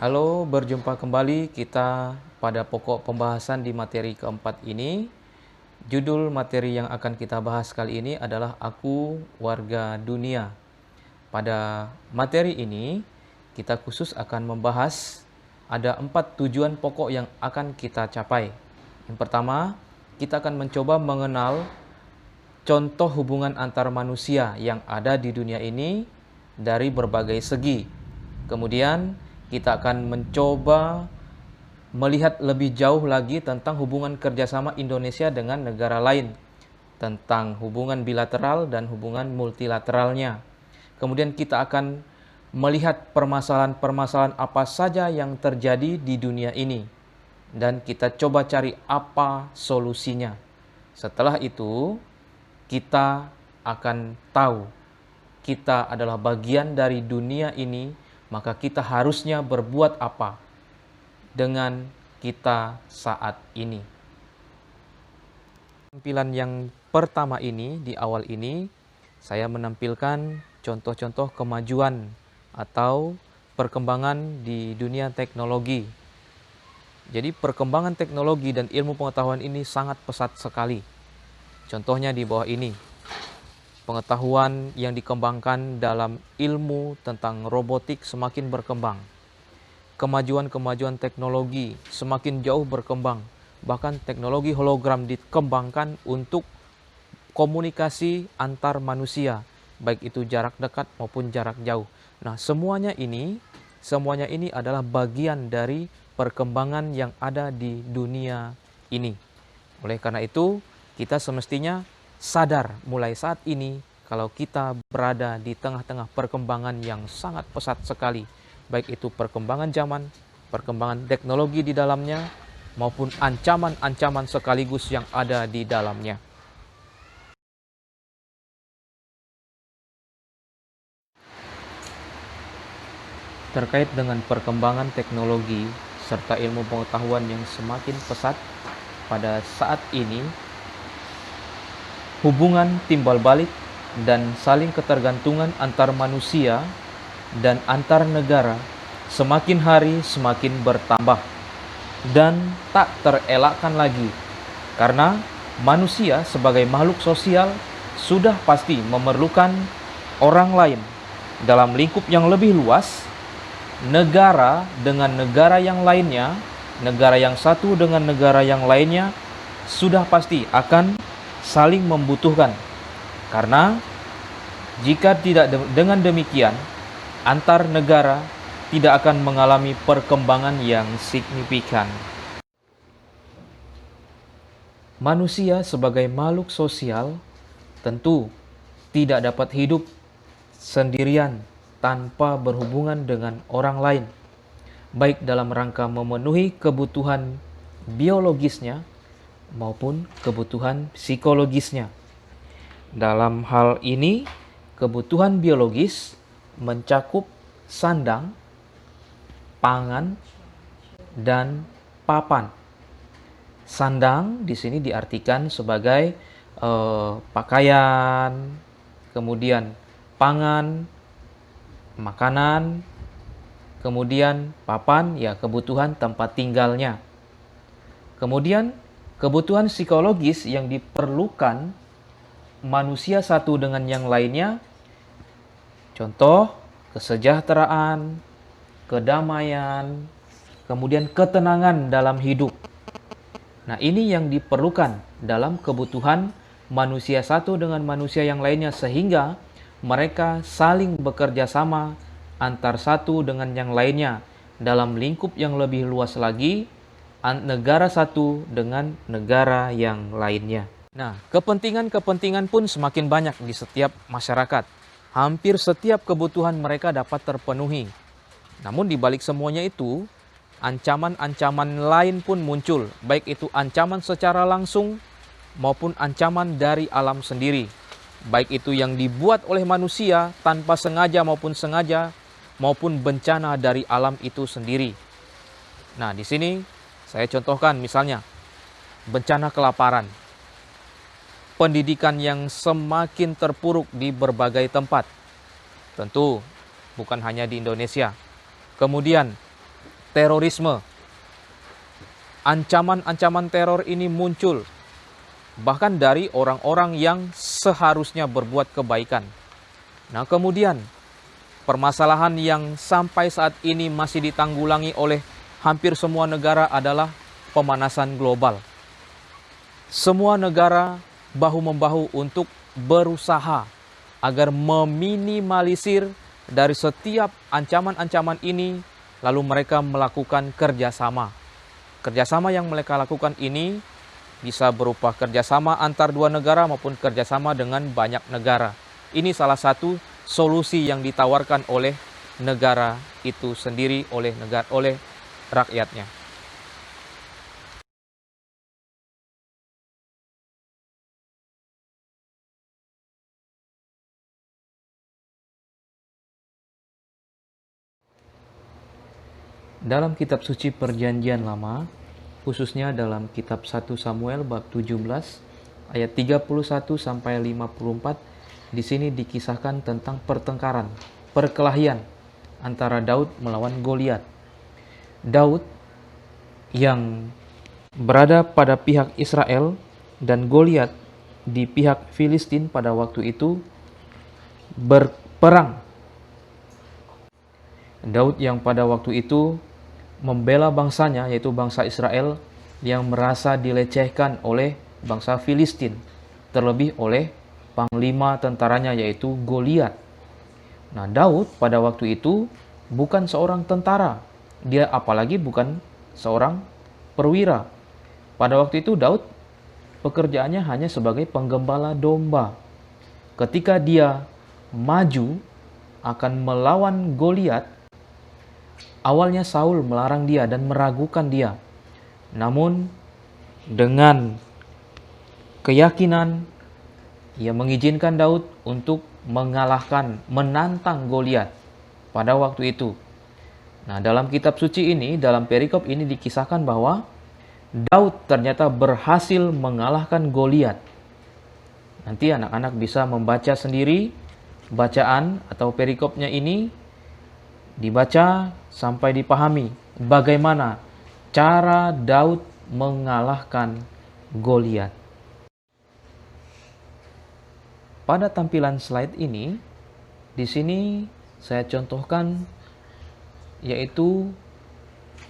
Halo, berjumpa kembali kita pada pokok pembahasan di materi keempat ini. Judul materi yang akan kita bahas kali ini adalah Aku Warga Dunia. Pada materi ini, kita khusus akan membahas ada 4 tujuan pokok yang akan kita capai. Yang pertama, kita akan mencoba mengenal contoh hubungan antar manusia yang ada di dunia ini dari berbagai segi. Kemudian, kita akan mencoba melihat lebih jauh lagi tentang hubungan kerjasama Indonesia dengan negara lain, tentang hubungan bilateral dan hubungan multilateralnya. Kemudian kita akan melihat permasalahan-permasalahan apa saja yang terjadi di dunia ini, dan kita coba cari apa solusinya. Setelah itu, kita akan tahu kita adalah bagian dari dunia ini, maka kita harusnya berbuat apa dengan kita saat ini. Tampilan yang pertama ini, di awal ini, saya menampilkan contoh-contoh kemajuan atau perkembangan di dunia teknologi. Jadi perkembangan teknologi dan ilmu pengetahuan ini sangat pesat sekali. Contohnya di bawah ini. Pengetahuan yang dikembangkan dalam ilmu tentang robotik semakin berkembang. Kemajuan-kemajuan teknologi semakin jauh berkembang. Bahkan teknologi hologram dikembangkan untuk komunikasi antar manusia, baik itu jarak dekat maupun jarak jauh. Nah, semuanya ini adalah bagian dari perkembangan yang ada di dunia ini. Oleh karena itu, kita semestinya sadar mulai saat ini kalau kita berada di tengah-tengah perkembangan yang sangat pesat sekali, baik itu perkembangan zaman, perkembangan teknologi di dalamnya, maupun ancaman-ancaman sekaligus yang ada di dalamnya. Terkait dengan perkembangan teknologi serta ilmu pengetahuan yang semakin pesat pada saat ini, hubungan timbal balik dan saling ketergantungan antar manusia dan antar negara semakin hari semakin bertambah dan tak terelakkan lagi, karena manusia sebagai makhluk sosial sudah pasti memerlukan orang lain dalam lingkup yang lebih luas. Negara dengan negara yang lainnya, negara yang satu dengan negara yang lainnya sudah pasti akan saling membutuhkan, karena jika tidak dengan demikian, antar negara tidak akan mengalami perkembangan yang signifikan. Manusia sebagai makhluk sosial tentu tidak dapat hidup sendirian tanpa berhubungan dengan orang lain, baik dalam rangka memenuhi kebutuhan biologisnya maupun kebutuhan psikologisnya. Dalam hal ini, kebutuhan biologis mencakup sandang, pangan, dan papan. Sandang di sini diartikan sebagai pakaian, kemudian pangan, makanan, kemudian papan, ya kebutuhan tempat tinggalnya. Kemudian kebutuhan psikologis yang diperlukan manusia satu dengan yang lainnya, contoh kesejahteraan, kedamaian, kemudian ketenangan dalam hidup. Nah, ini yang diperlukan dalam kebutuhan manusia satu dengan manusia yang lainnya, sehingga mereka saling bekerja sama antar satu dengan yang lainnya dalam lingkup yang lebih luas lagi, negara satu dengan negara yang lainnya. Nah, kepentingan-kepentingan pun semakin banyak di setiap masyarakat. Hampir setiap kebutuhan mereka dapat terpenuhi. Namun di balik semuanya itu, ancaman-ancaman lain pun muncul, baik itu ancaman secara langsung maupun ancaman dari alam sendiri. Baik itu yang dibuat oleh manusia tanpa sengaja maupun sengaja, maupun bencana dari alam itu sendiri. Nah, di sini saya contohkan misalnya bencana kelaparan, pendidikan yang semakin terpuruk di berbagai tempat. Tentu bukan hanya di Indonesia. Kemudian terorisme. Ancaman-ancaman teror ini muncul bahkan dari orang-orang yang seharusnya berbuat kebaikan. Nah, kemudian permasalahan yang sampai saat ini masih ditanggulangi oleh hampir semua negara adalah pemanasan global. Semua negara bahu-membahu untuk berusaha agar meminimalisir dari setiap ancaman-ancaman ini, lalu mereka melakukan kerjasama. Kerjasama yang mereka lakukan ini bisa berupa kerjasama antar dua negara maupun kerjasama dengan banyak negara. Ini salah satu solusi yang ditawarkan oleh negara itu sendiri, oleh rakyatnya. Dalam kitab suci Perjanjian Lama, khususnya dalam kitab 1 Samuel bab 17 ayat 31 sampai 54, di sini dikisahkan tentang pertengkaran, perkelahian antara Daud melawan Goliat. Daud yang berada pada pihak Israel dan Goliat di pihak Filistin pada waktu itu berperang. Daud yang pada waktu itu membela bangsanya, yaitu bangsa Israel yang merasa dilecehkan oleh bangsa Filistin, terlebih oleh panglima tentaranya yaitu Goliat. Nah, Daud pada waktu itu bukan seorang tentara, dia apalagi bukan seorang perwira. Pada waktu itu Daud pekerjaannya hanya sebagai penggembala domba. Ketika dia maju akan melawan Goliat, awalnya Saul melarang dia dan meragukan dia. Namun dengan keyakinan ia mengizinkan Daud untuk menantang Goliat pada waktu itu. Nah, dalam kitab suci ini, dalam perikop ini dikisahkan bahwa Daud ternyata berhasil mengalahkan Goliat. Nanti anak-anak bisa membaca sendiri bacaan atau perikopnya ini, dibaca sampai dipahami bagaimana cara Daud mengalahkan Goliat. Pada tampilan slide ini, di sini saya contohkan yaitu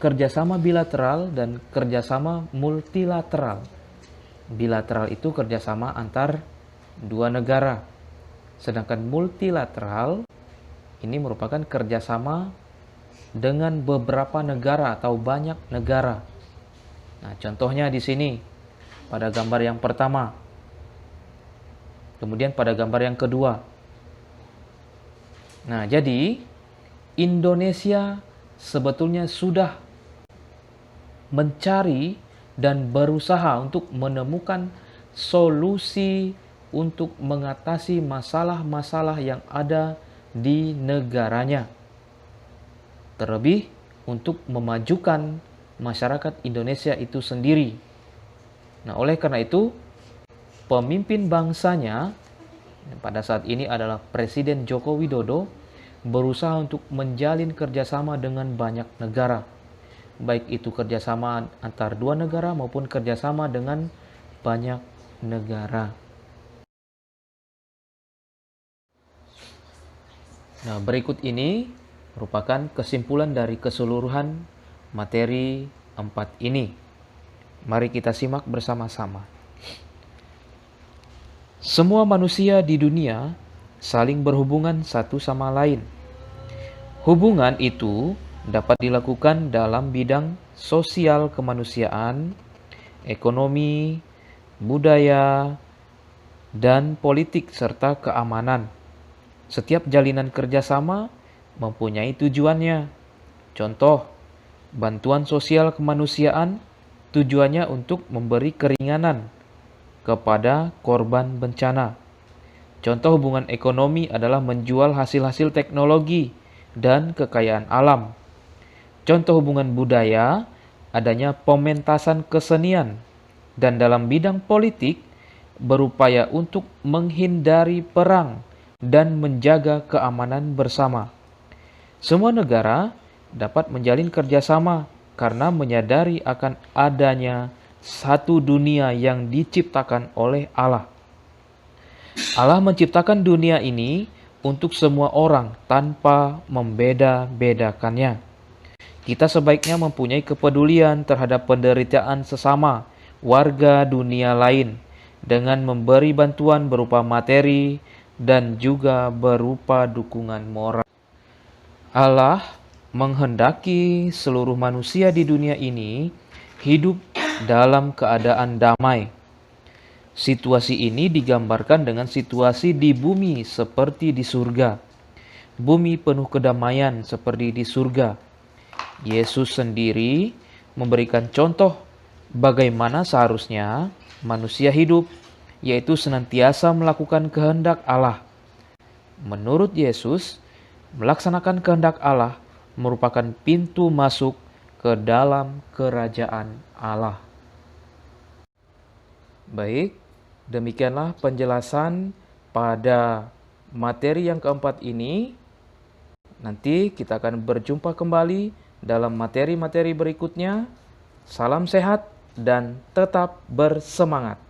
kerjasama bilateral dan kerjasama multilateral. Bilateral itu kerjasama antar dua negara, sedangkan multilateral ini merupakan kerjasama dengan beberapa negara atau banyak negara. Nah, contohnya di sini pada gambar yang pertama, kemudian pada gambar yang kedua. Nah, jadi Indonesia sebetulnya sudah mencari dan berusaha untuk menemukan solusi untuk mengatasi masalah-masalah yang ada di negaranya. Terlebih untuk memajukan masyarakat Indonesia itu sendiri. Nah, oleh karena itu, pemimpin bangsanya pada saat ini adalah Presiden Joko Widodo berusaha untuk menjalin kerjasama dengan banyak negara. Baik itu kerjasama antar dua negara maupun kerjasama dengan banyak negara. Nah, berikut ini merupakan kesimpulan dari keseluruhan materi 4 ini. Mari kita simak bersama-sama. Semua manusia di dunia saling berhubungan satu sama lain. Hubungan itu dapat dilakukan dalam bidang sosial kemanusiaan, ekonomi, budaya, dan politik serta keamanan. Setiap jalinan kerjasama mempunyai tujuannya. Contoh, bantuan sosial kemanusiaan tujuannya untuk memberi keringanan kepada korban bencana. Contoh hubungan ekonomi adalah menjual hasil-hasil teknologi dan kekayaan alam. Contoh hubungan budaya adanya pementasan kesenian, dan dalam bidang politik berupaya untuk menghindari perang dan menjaga keamanan bersama. Semua negara dapat menjalin kerjasama karena menyadari akan adanya satu dunia yang diciptakan oleh Allah. Allah menciptakan dunia ini untuk semua orang tanpa membeda-bedakannya. Kita sebaiknya mempunyai kepedulian terhadap penderitaan sesama warga dunia lain dengan memberi bantuan berupa materi dan juga berupa dukungan moral. Allah menghendaki seluruh manusia di dunia ini hidup dalam keadaan damai. Situasi ini digambarkan dengan situasi di bumi seperti di surga. Bumi penuh kedamaian seperti di surga. Yesus sendiri memberikan contoh bagaimana seharusnya manusia hidup, yaitu senantiasa melakukan kehendak Allah. Menurut Yesus, melaksanakan kehendak Allah merupakan pintu masuk ke dalam kerajaan Allah. Baik, demikianlah penjelasan pada materi yang keempat ini. Nanti kita akan berjumpa kembali dalam materi-materi berikutnya. Salam sehat dan tetap bersemangat.